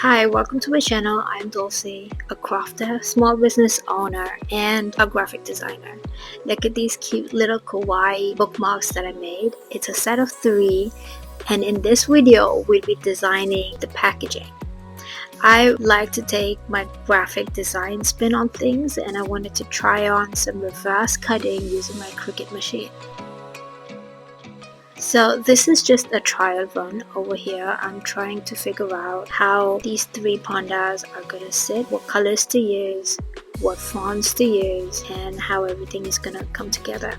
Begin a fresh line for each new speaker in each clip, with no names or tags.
Hi, welcome to my channel. I'm Dollcee, a crafter, small business owner, and a graphic designer. Look at these cute little kawaii bookmarks that I made. It's a set of 3, and in this video, we'll be designing the packaging. I like to take my graphic design spin on things, and I wanted to try on some reverse cutting using my Cricut machine. So this is just a trial run over here. I'm trying to figure out how these 3 pandas are going to sit, what colors to use, what fonts to use, and how everything is going to come together.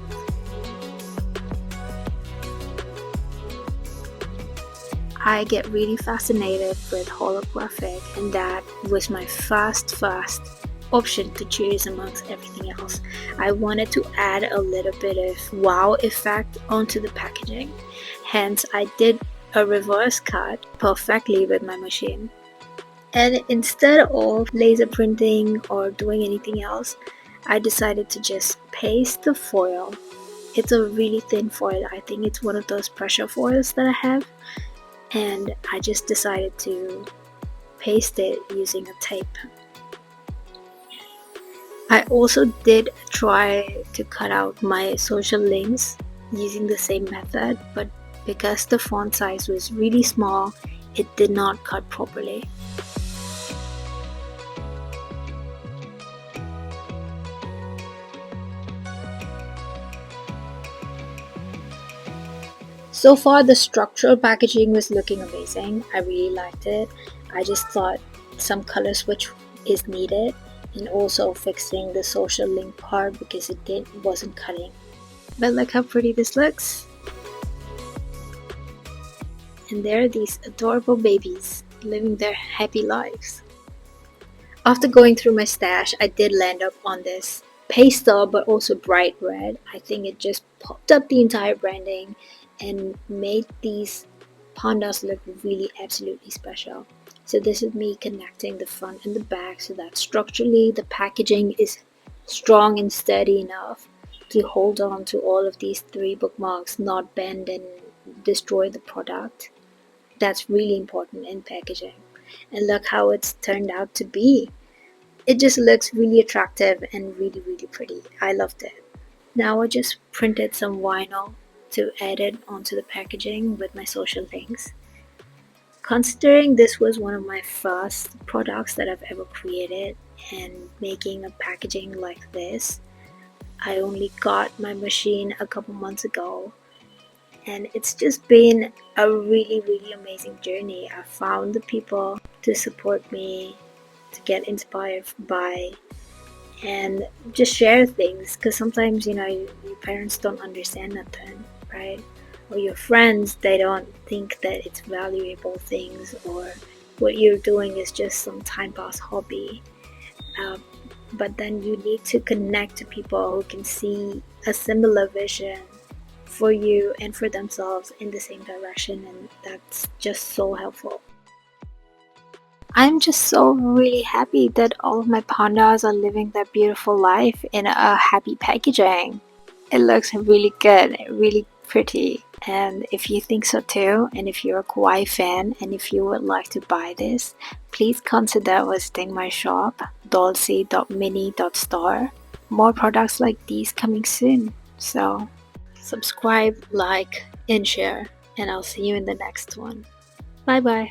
I get really fascinated with holographic, and that was my first option to choose amongst everything else. I wanted to add a little bit of wow effect onto the packaging, hence I did a reverse cut perfectly with my machine. And instead of laser printing or doing anything else, I decided to just paste the foil. It's a really thin foil. I think it's one of those pressure foils that I have, and I just decided to paste it using a tape. I also did try to cut out my social links using the same method, but because the font size was really small, it did not cut properly. So far, the structural packaging was looking amazing. I really liked it. I just thought some color switch is needed, and also fixing the social link part because it wasn't cutting. But look how pretty this looks. And there are these adorable babies living their happy lives. After going through my stash, I did land up on this pastel but also bright red. I think it just popped up the entire branding and made these pandas look really absolutely special. So this is me connecting the front and the back so that structurally the packaging is strong and sturdy enough to hold on to all of these 3 bookmarks, not bend and destroy the product. That's really important in packaging. And look how it's turned out to be. It just looks really attractive and really pretty. I loved it. Now I just printed some vinyl to add it onto the packaging with my social links. Considering this was one of my first products that I've ever created, and making a packaging like this, I only got my machine a couple months ago, and it's just been a really amazing journey. I found the people to support me, to get inspired by, and just share things, because sometimes your parents don't understand nothing, right? Or your friends, they don't think that it's valuable things, or what you're doing is just some time pass hobby. But then you need to connect to people who can see a similar vision for you and for themselves in the same direction, and that's just so helpful. I'm just so really happy that all of my pandas are living their beautiful life in a happy packaging. It looks really good, really pretty. And if you think so too, and if you're a Kawaii fan, and if you would like to buy this, please consider visiting my shop, Dollcee.mini.store. More products like these coming soon. So subscribe, like, and share, and I'll see you in the next one. Bye bye.